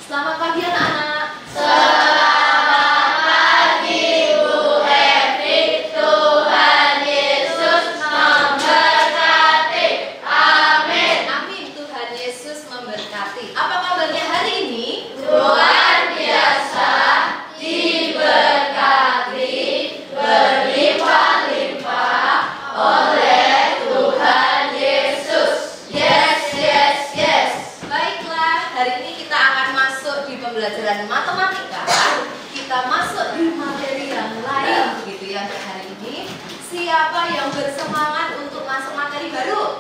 Selamat pagi anak-anak. Selamat pagi Bu Evi, Tuhan Yesus memberkati. Amin. Amin, Tuhan Yesus memberkati. Apa kabarnya hari ini? Luar biasa, diberkati, berlimpah-limpah oleh Tuhan Yesus. Yes, yes, yes. Baiklah, hari ini kita akan masuk di pembelajaran matematika. Kita masuk di materi yang lain begitu ya untuk hari ini. Siapa yang bersemangat untuk masuk materi baru?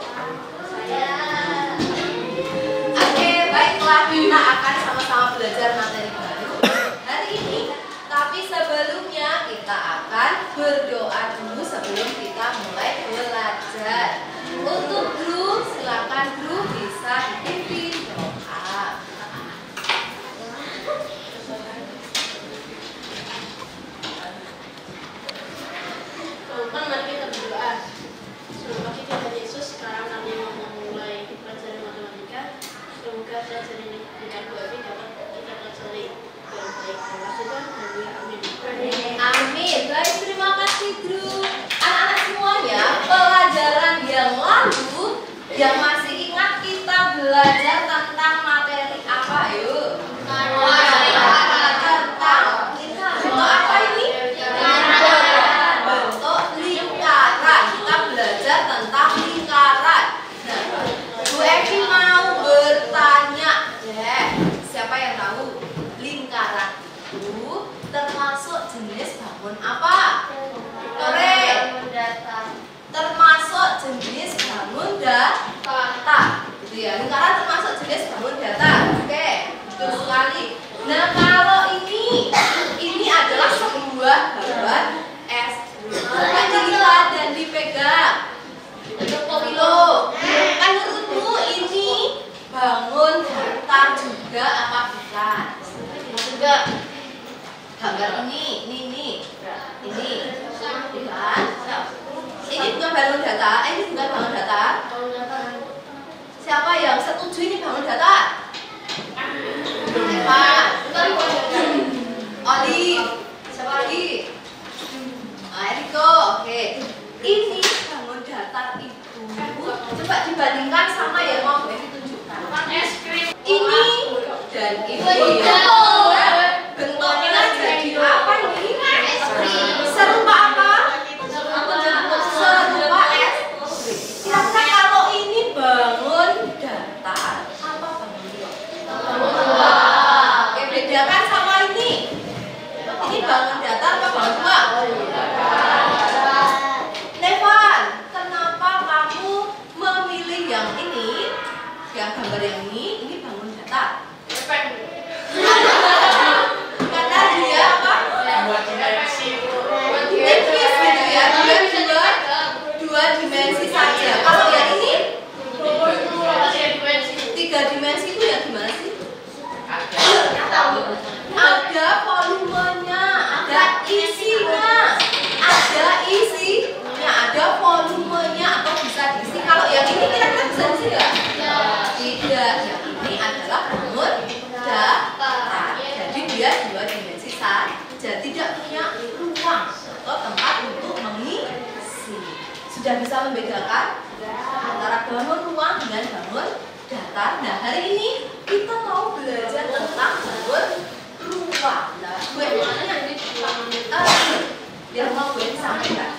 Oke, baiklah, kita akan sama-sama belajar materi baru hari ini. Tapi sebelumnya kita akan berdoa dulu sebelum kita mulai belajar. Untuk grup, silakan grup bisa dipimpin doa. Teman-teman, mari kita berdoa. Selamat pagi Tuhan Yesus. Sekarang kami mau memulai pelajaran matematika. Semoga pelajaran ini dengan Bu Evi dapat kita pelajari dengan baik. Terima kasih Tuhan. Haleluya. Amin. Amin. Baik, terima kasih grup. Anak-anak semuanya, pelajaran yang lalu yang masih ingat kita belajar tentang materi apa? Yuk. Tentang bentuk apa ini? Bentuk lingkaran. Kita belajar tentang lingkaran. Nah, Bu Evi mau bertanya deh. Siapa yang tahu lingkaran itu termasuk jenis bangun apa? Tore. Termasuk jenis bangun data. Gitu ya. Lingkaran termasuk jenis bangun data. Oke, betul sekali. Nah, kalau ini adalah sebuah gambar es. Coba dilihat dan dipegang. Kilo. Kan menurutmu ini bangun data juga apa bukan? Juga. Gambar ini. Bukan. Ini bukan bangun data. Ini bukan bangun data. Siapa yang setuju ini bangun data? Evan. Oli. Siapa lagi? Eriko. Oke. Ini bangun datar itu. Coba dibandingkan sama yang mau Bu Evi tunjukkan. Ini dan ini. Bentuknya jadi apa ini? Serupa apa? Serupa es. Kira-kira kalau ini bangun datar, apa bangun dua? Oke, bedakan sama ini. Ini bangun datar apa bangun dua? Nevan, kenapa kamu memilih yang ini? Yang gambar yang ini bangun datar. Karena dia apa? Tipis gitu ya, dua dimensi saja. Kalau yang ini 3 dimensi itu ya gimana sih? Ada volumenya, ada isinya, ada volumenya atau bisa diisi. Kalau yang ini kira-kira bisa diisi nggak? Tidak. Yang ini adalah bangun datar. Jadi dia 2 dimensi saja, tidak punya ruang atau tempat untuk mengisi. Sudah bisa membedakan antara bangun ruang dengan bangun datar. Nah, hari ini kita mau belajar tentang bangun ruang. Nah, yang mau gue sampaikan.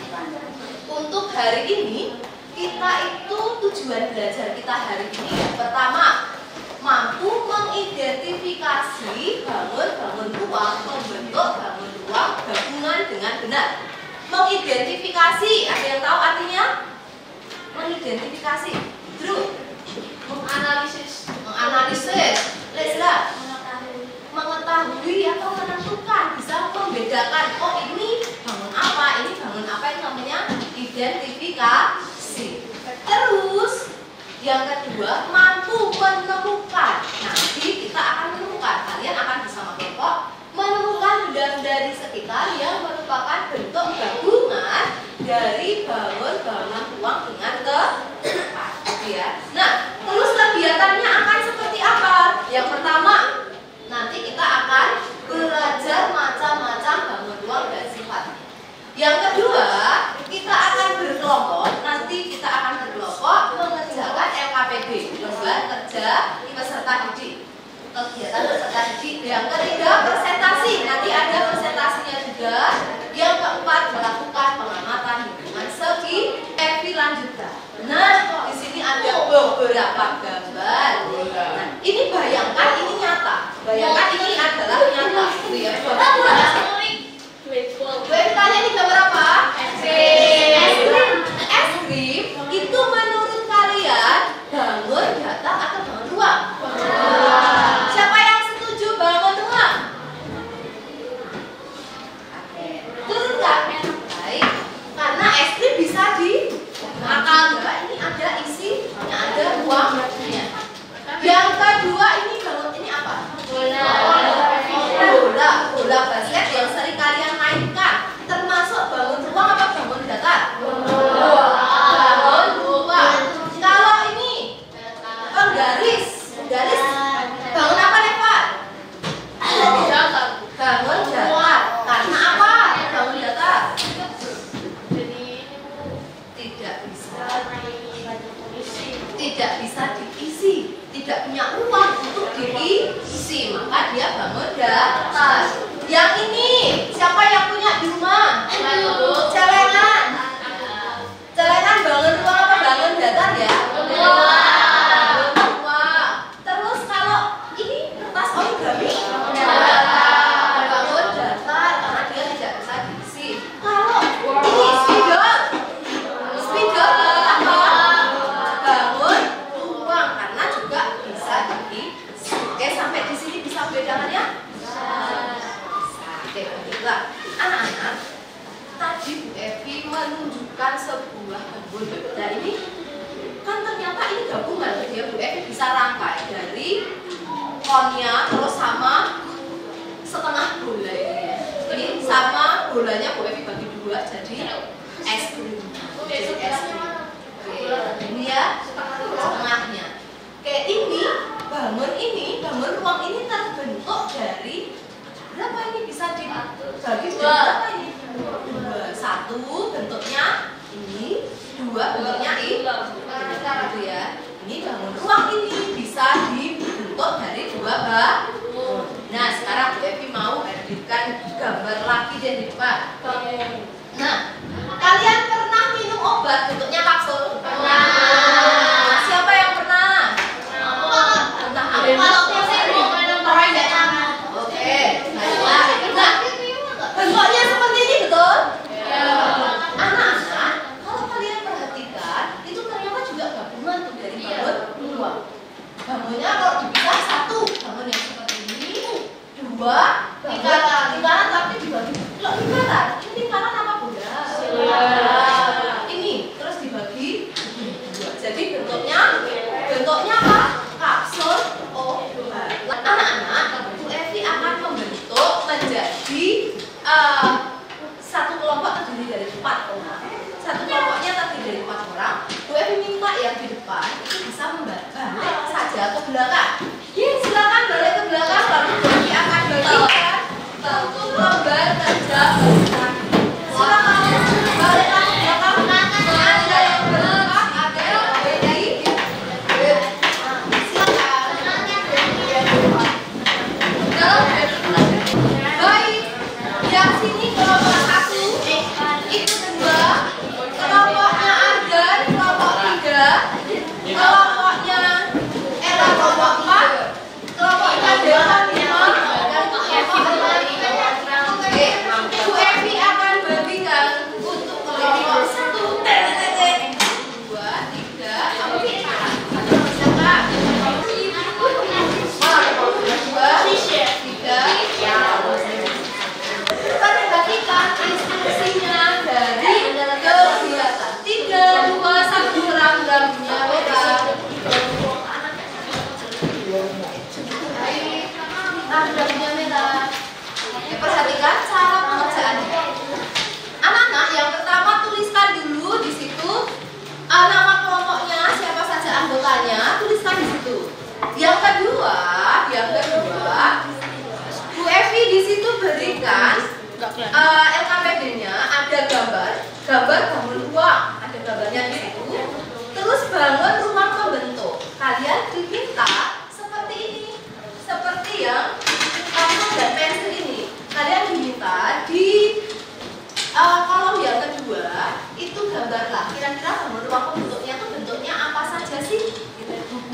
Untuk hari ini kita itu tujuan belajar kita hari ini yang pertama mampu mengidentifikasi bangun ruang, membentuk bangun ruang gabungan dengan benar. Mengidentifikasi, ada yang tahu artinya? Mengidentifikasi, menganalisis, Lesla, mengetahui atau menentukan, bisa membedakan. Oh ini bangun apa ini namanya identifikasi. Terus yang kedua mampu menemukan. Nanti kita akan menemukan, kalian akan bersama kelompok menemukan benda-benda di sekitar yang merupakan bentuk gabungan dari bangun ruang dengan tempat, gitu ya. Nah, terus kegiatannya akan seperti apa? Yang pertama, beberapa gambar. Nah, ini bayangkan ini nyata. Bayangkan ini adalah nyata. Gitu ya. Tanya ini gambar apa? Es krim. Es krim itu menurut kalian bangun datar atau bangun ruang? Siapa yang setuju bangun ruang? Oke. Turun nggak? Baik. Karena es krim bisa dimakan. Ini ada isinya, ada ruangnya. Yang kedua ini bangun ini apa? Bola basket yang sering kalian mainkan. Termasuk bangun ruang apa bangun datar? Bangun ruang. Kalau ini penggaris bangun apa Neva? Bangun datar. Karena apa? Bangun datar. Tidak bisa diisi, tidak punya ruang untuk diisi, maka dia bangun datar. Yang ini siapa yang punya di rumah? Celengan. Celengan bangun ruang apa bangun datar ya? Bangun ruang. Terus kalau ini kertas origami bangun datar karena dia tidak bisa diisi. Kalau ini spidol apa? Bangun ruang karena juga bisa diisi. Oke, sampai di sini bisa bedakannya? Oke, baiklah. Anak-anak, tadi Bu Evi menunjukkan sebuah kebun. Nah ini kan ternyata ini gabungan ya Bu Evi bisa rangkai dari konnya terus sama setengah bola ini. Ini sama bolanya Bu Evi bagi dua jadi es krim. Jadi es krim. Oke, ini ya setengahnya. Oke, bangun ruang ini terbentuk dari berapa ini bisa dibagi berapa ini? Dua. Satu bentuknya ini, dua bentuknya ini, gitu ya. Ini bangun ruang ini bisa dibentuk dari dua bangun. Nah, sekarang Bu Evi mau hadirkan gambar lagi deh di depan. Nah, kalian pernah minum obat bentuknya kapsul? Pernah. Siapa yang pernah? Pernah. Oke, baiklah. Nah, bentuknya seperti ini betul? Anak-anak, kalau kalian perhatikan, itu ternyata juga gabungan tuh dari bangun ruang. Bangunnya kalau dipisah satu, bangun yang seperti ini, dua, lingkaran tapi dibagi. Kalau lingkaran, ini lingkaran apa bola? Ini terus dibagi dua. Jadi bentuknya apa? Kapsul obat. Anak-anak, Bu Evi akan membentuk menjadi satu kelompok terdiri dari 4 orang. Satu kelompoknya terdiri dari 4 orang. Bu Evi minta yang di depan itu bisa balik saja ke belakang. Silakan balik ke belakang, lalu Bu Evi akan bagikan satu lembar kerja. Silakan balik ke belakang. Ada yang berempat, ada yang berdiri. Baik, yang sini kelompok 1, itu 2, kelompoknya Ardan, kelompok 3, kelompoknya Ella, kelompok 4, kelompoknya Dewan 5, dan kelompok 6. Oke, Bu Evi akan bagikan untuk kelompok 1, 2, 3, apa sih? Perhatikan instruksinya dari kegiatan 3, 2, 1 rambutnya Meta. Rambutnya Meta. Perhatikan cara pengerjaannya. Anak-anak, yang pertama tuliskan dulu di situ nama kelompoknya, siapa saja anggotanya, tuliskan di situ. Yang kedua, Bu Evi di situ berikan LKPD-nya, ada gambar bangun ruang, ada gambarnya di situ. Terus bangun ruang membentuk. Kalian diminta seperti ini, seperti yang kartu dan pensil ini. Kalian diminta di kolom yang kedua itu gambarlah kira-kira bangun ruang membentuknya itu bentuknya apa saja sih?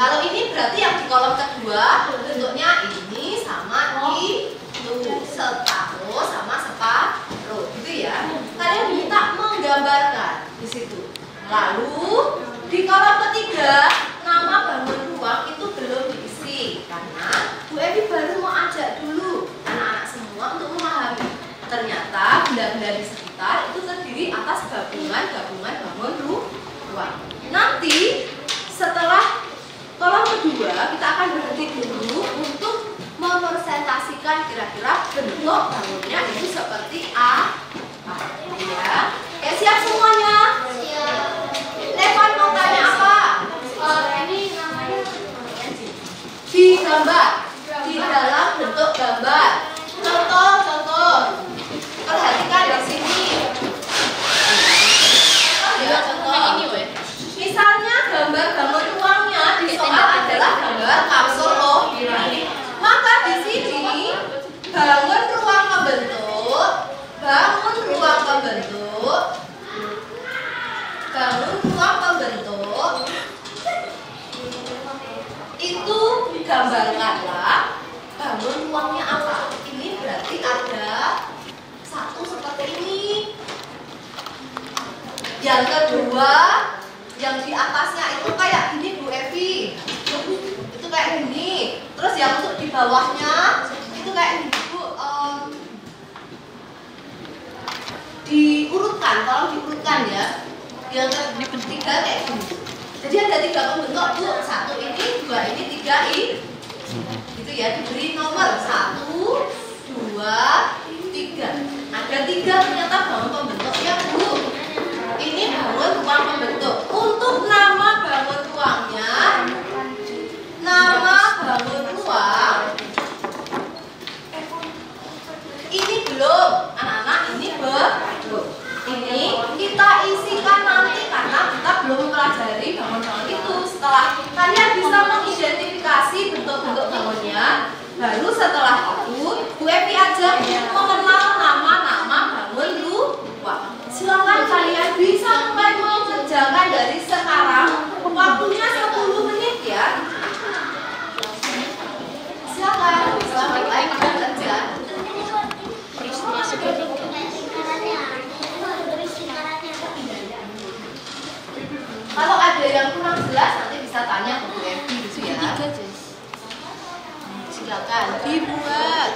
Kalau ini berarti yang di kolom kedua bentuknya ini sama itu, separuh sama separuh, gitu ya. Kalian diminta menggambarkan di situ. Lalu di kolom ketiga nama bangun ruang itu belum diisi karena Bu Evi baru mau ajak dulu anak-anak semua untuk memahami. Ternyata benda-benda di sekitar itu terdiri atas gabungan bangun ruang. Nanti setelah kolom kedua kita akan berhenti dulu untuk merepresentasikan kira-kira bentuk bangunnya itu seperti apa, ya. Ya, siap semuanya? Siap. Levan mau tanya apa? Ini namanya Di gambar, di dalam bentuk gambar. Contoh. Perhatikan di sini. Ya, contoh. Misalnya gambar bangun ruangnya di soal adalah gambar kapsul ohiri. Maka di sini bangun ruang pembentuk itu gambarkanlah bangun ruangnya apa. Ini berarti ada satu seperti ini. Yang kedua, yang di atasnya itu kayak gini Bu Evi, itu kayak gini. Terus yang untuk di bawahnya itu kayak gini Bu. Diurutkan, tolong diurutkan ya. Yang ketiga kayak gini. Jadi ada 3 pembentuk Bu. 1 ini, 2 ini, 3 ini. Gitu ya, diberi nomor 1, 2, 3. Ada 3 ternyata bangun pembentuknya Bu. Ini bangun ruang pembentuk. Untuk nama bangun ruangnya, nama bangun ruang ini belum, anak-anak, ini belum. Ini kita isikan nanti karena kita belum mempelajari bangun-bangun itu. Setelah kalian bisa mengidentifikasi bentuk-bentuk bangunnya, baru setelah itu Bu Evi ajak mengenal nama-nama bangun ruang. Silakan kalian bisa mulai mengerjakan dari sekarang. Waktunya 10 menit ya. Silakan, selamat mulai bekerja. Kalau ada yang kurang jelas nanti bisa tanya ke Bu Evi gitu ya. Silakan dibuat.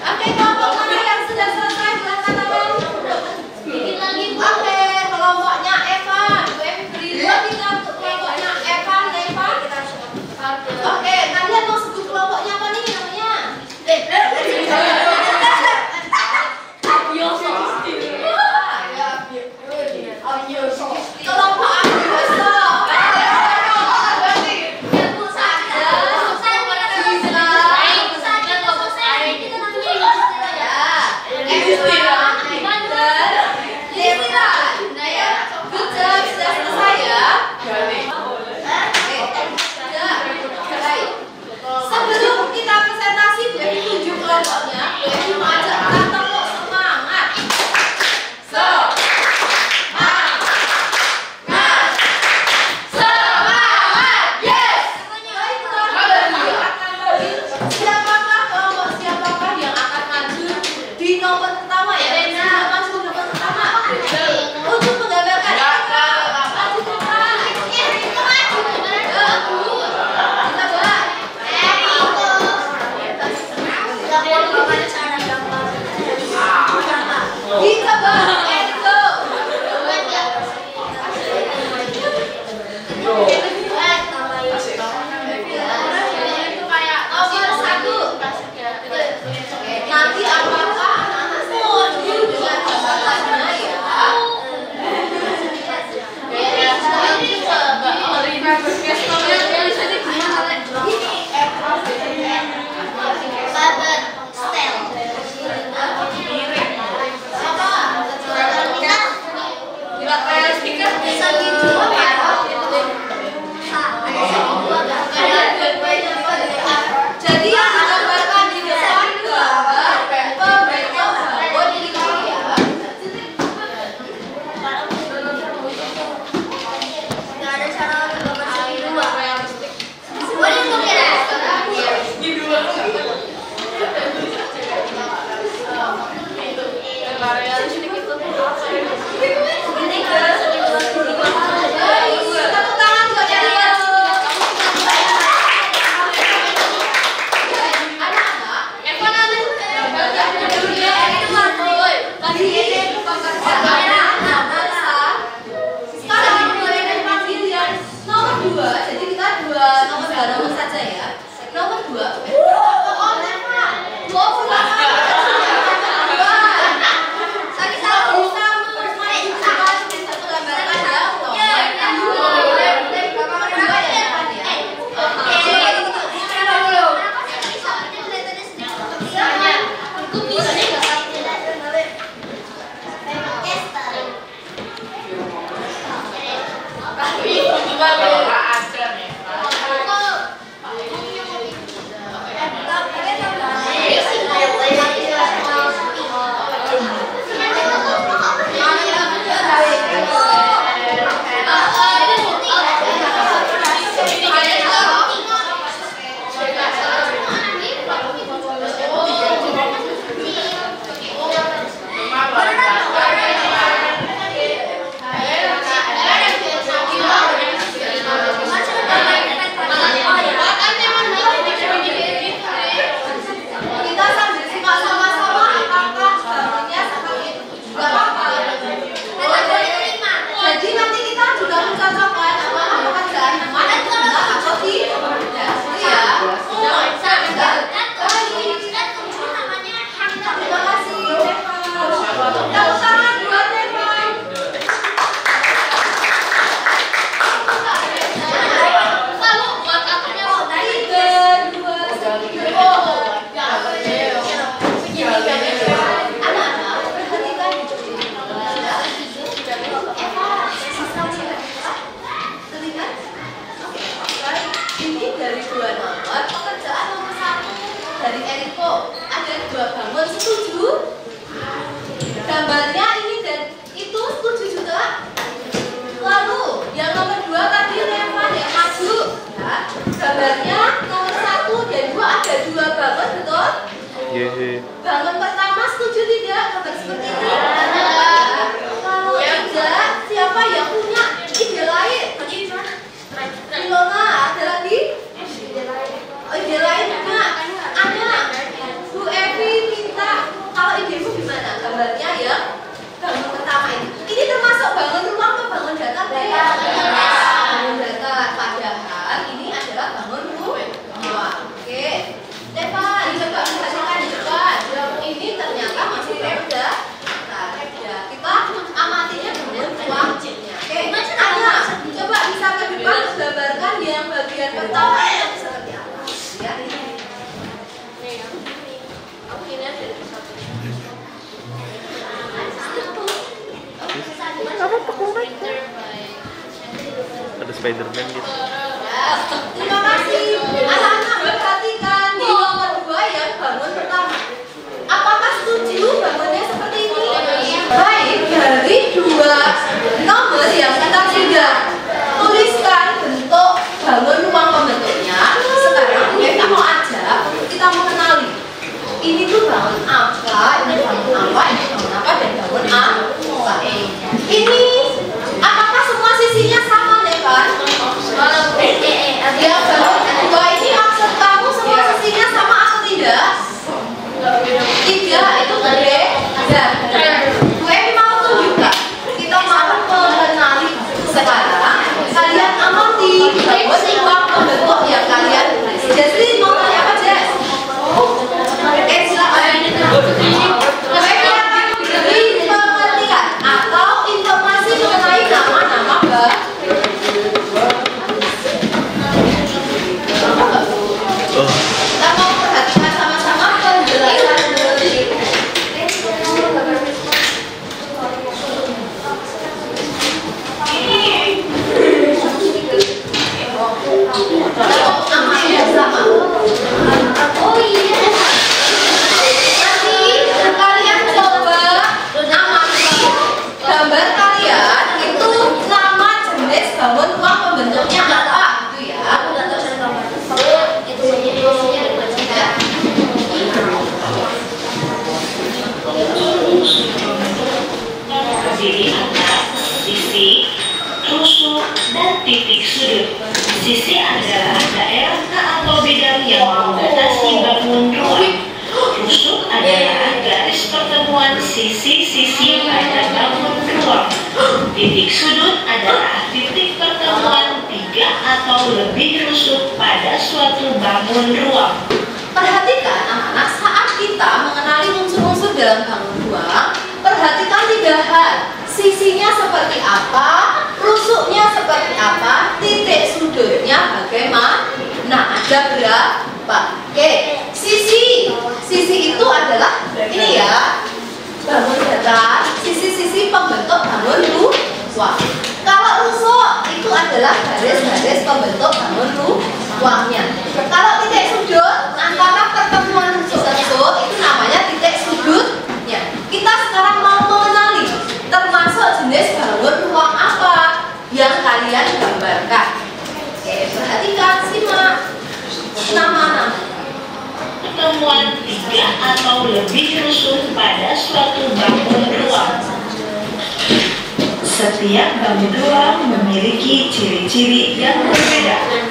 Oke, kelompok mana yang sudah selesai? Silakan tangan. Bikin lagi. Oke, kelompoknya Evan. Bu Evi beri 2 tingkat untuk kelompoknya Evan, Evan. Oke, kalian mau sebut kelompoknya apa nih namanya? Kelompok Agioso. Bangun pertama setuju tidak? Gambar seperti ini. Kalau tidak, siapa yang punya ide lain? Ilona, ada lagi? Oh, ide lain juga. Ada. Bu Evi minta, kalau idemu gimana? Gambarnya ya? Bangun pertama ini. Ini termasuk bangun ruang atau bangun data? Bangun data. Padahal ini adalah bangun ruang. Oke. Depan, coba perhatikan di depan. Ini ternyata masih rendah. Nah, ya, kita amatinya dengan ruang. Oke, ada. Coba bisa ke depan gambarkan yang bagian pertama yang seperti apa. Ya, ini. Ada Spiderman gitu. Ya, terima kasih. Anak-anak perhatikan di nomor 2 yang bangun pertama. Apakah setuju bangunnya seperti ini? Baik, dari 2 nomor yang kita sudah tuliskan bentuk bangun ruang pembentuknya. Sekarang kita mau ajak, kita mau kenali. Ini tuh bangun apa, ini bangun apa, ini bangun apa, dan bangun apa. Ini apakah semua sisinya sama, Devan? Ya, bangun kedua ini maksud kamu semua sisinya sama atau tidak? Tidak, itu gede. Dan gue mau tunjukkan. Kita mau mengenali sekarang. Kalian amati bangun ruang pembentuk yang kalian tulis. Jadi mau tanya apa, Jess? Silakan. Mereka akan memberi pengertian atau informasi mengenai nama-nama kita mau perhatikan sama-sama penjelasan dari namanya sama. Oh iya. Nanti kalian coba amati gambar kalian itu nama jenis bangun ruang pembentuknya apa gitu ya. Terdiri atas sisi, rusuk, dan titik sudut. Sisi adalah daerah atau bidang yang membatasi bangun ruang. Rusuk adalah garis pertemuan sisi-sisi pada bangun ruang. Titik sudut adalah titik pertemuan 3 atau lebih rusuk pada suatu bangun ruang. Perhatikan anak-anak, saat kita mengenali unsur-unsur dalam bangun ruang, perhatikan 3 hal. Sisinya seperti apa, rusuknya seperti apa, titik sudutnya bagaimana. Nah, ada berapa? Oke, sisi itu adalah ini ya, bangun datar, sisi-sisi pembentuk bangun ruang. Kalau rusuk itu adalah garis-garis pembentuk bangun ruangnya. Kalau titik sudut antara pertemuan unsur-unsur itu namanya titik sudutnya. Kita sekarang mau mengenali termasuk jenis bangun ruang apa yang kalian gambarkan. Oke, perhatikan, simak nama-nama. Pertemuan 3 atau lebih rusun pada suatu bangun ruang. Setiap bangun ruang memiliki ciri-ciri yang berbeda. 1.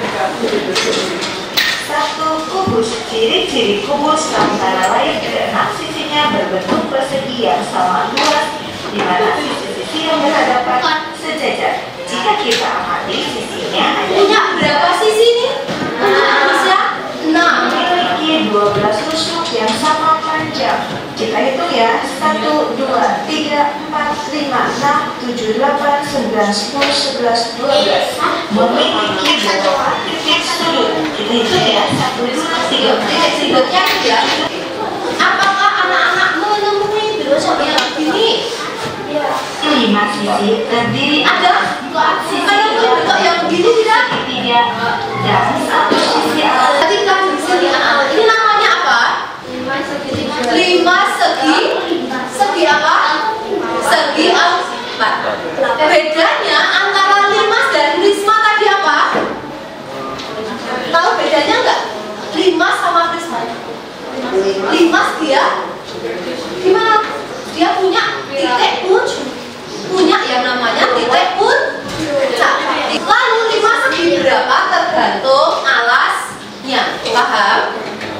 Kubus. Ciri-ciri kubus antara lain keenam sisinya berbentuk persegi yang sama luas, di mana sisi-sisi yang berhadapan sejajar. Jika kita amati sisinya ada Punya berapa sisi nih? Manusia? 6. memiliki 12 tusuk yang sama panjang. Kita hitung ya, 1, 2, 3, 4, 5, 6, 7, 8, 9, 10, 11, 12. Memiliki 8 titik sudut. Kita hitung ya, 1, 2, 3, Titik sudutnya ya. Apakah anak-anak menemui bentuk yang begini? 5 sisi terdiri Ada? sisi Bentuk yang begini tidak? segitiga dan 1 sisi alas. Perhatikan di sini anak-anak. Ini namanya apa? 5 segi. Segi apa? Segi 4. Bedanya antara Limas dan Prisma tadi apa? Tahu bedanya enggak? Limas sama Prisma. Limas dia gimana? Dia punya titik punya yang namanya titik puncak. Lalu 5 segi berapa? Tergantung alasnya. Paham?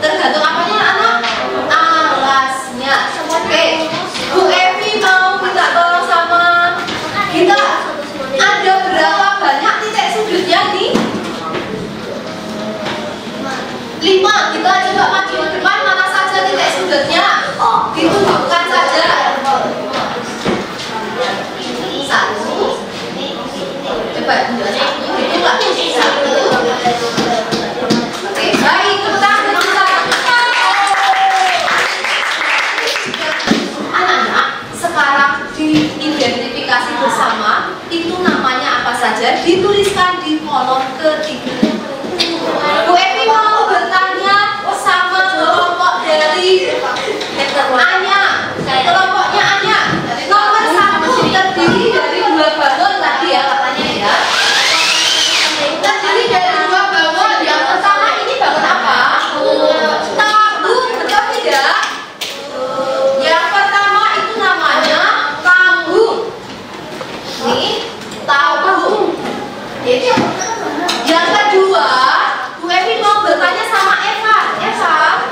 Tergantung apanya anak? Alasnya. Oke, Bu Evi mau minta tolong sama kita. Ada berapa banyak titik sudutnya nih? 5. Kita coba maju ke depan, mana saja titik sudutnya? Ditunjukkan saja. 1. Coba 2, 1. Hitunglah. 1. Oke, baik. Tepuk tangan untuk kita. Anak-anak, sekarang diidentifikasi bersama itu namanya apa saja, dituliskan di kolom ketiga. Bu Evi mau bertanya sama kelompok dari Anya. Kelompoknya Anya. Nomor 1 terdiri dari 2 bangun tadi ya katanya ya. Terdiri dari 2 bangun. Yang pertama ini bangun apa? Tabung, betul tidak? Yang pertama itu namanya tabung. Nih, tabung. Yang kedua, Bu Evi mau bertanya sama Eva. Eva,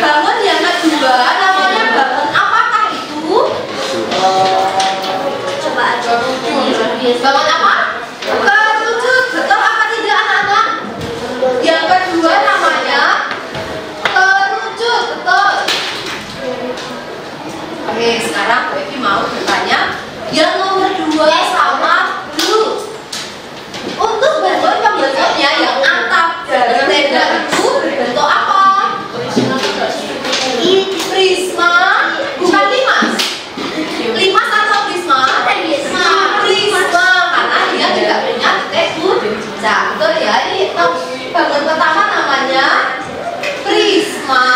bangun yang kedua namanya bangun apakah itu? Coba aja. Bangun apa? Kerucut. Betul apa tidak anak-anak? Yang kedua namanya kerucut. Betul. Oke, sekarang Bu Evi mau bertanya yang nomor 2 sama Blue. Untuk bangun pembentuknya yang atap dari tenda itu berbentuk apa? Prisma, bukan limas. Limas atau prisma? Prisma, karena dia juga punya titik puncak. Betul ya? Ini bangun pertama namanya prisma,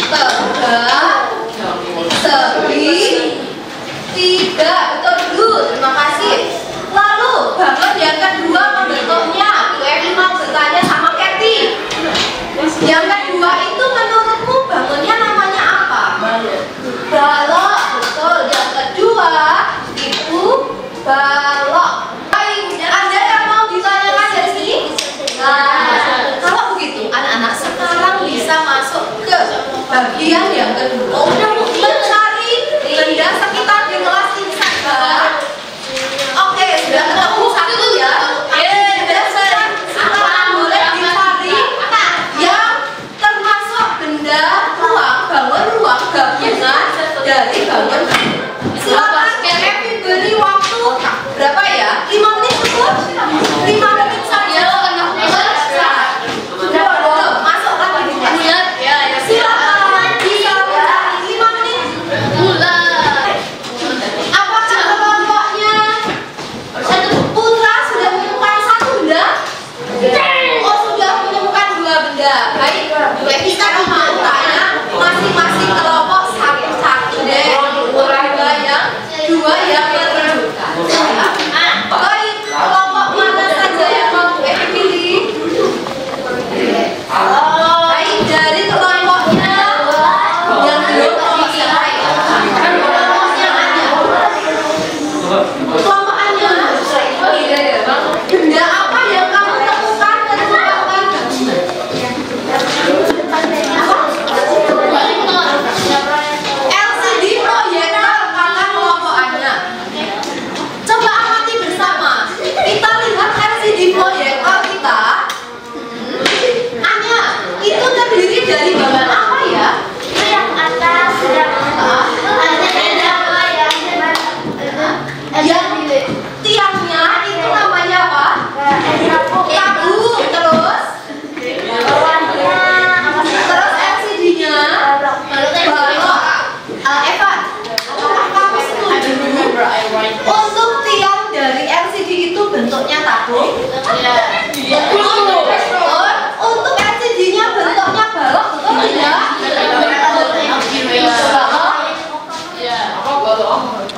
tegak, segi, 3. Betul dulu, terima kasih. Lalu bangun yang kedua membentuknya. Bu Evi mau bertanya sama Kathy. Yang kedua itu menurutmu bangunnya namanya apa? Balok. Betul. Yang kedua itu balok. Baik, ada yang mau ditanyakan dari sini? Nah, kalau begitu anak-anak sekarang bisa masuk ke bagian yang kedua. Mencari benda sekitar di kelas ini saja. Oke, sudah ketemu 1 ya. Sekarang boleh dicari yang termasuk benda ruang, bangun ruang gabungan dari bangun. Silakan Kevin beri waktu berapa ya? 5 menit cukup? 5 menit saja. Sudah masuk lagi di kelas. Silakan. Untuk LCD-nya bentuknya balok, betul tidak?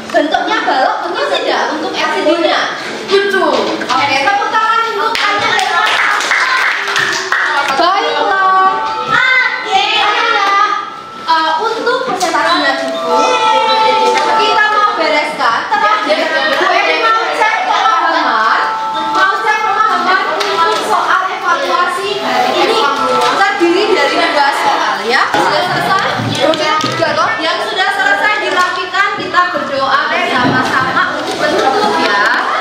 Bentuknya balok, betul tidak? Untuk LCD-nya. Betul. Oke, tepuk tangan untuk tanya dari mana? Baiklah. Untuk presentasinya cukup. Kita mau bereskan. Terakhir, gue mau cek pemahaman. Untuk soal evaluasi hari ini terdiri dari 2 soal ya. Sudah selesai? Sudah toh? Yang sudah selesai dirapikan, kita berdoa bersama-sama untuk menutup ya.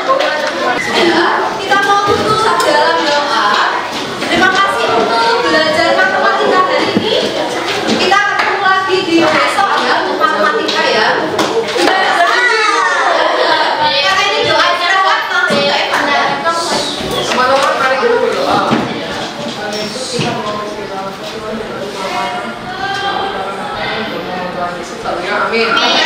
Sudah, kita mau tutup dalam doa. Terima kasih untuk belajar matematika hari ini. Kita ketemu lagi di besok ya untuk matematika ya. Karena ini doa istirahat langsung ke Evan ya. Teman-teman, mari kita berdoa. Amin.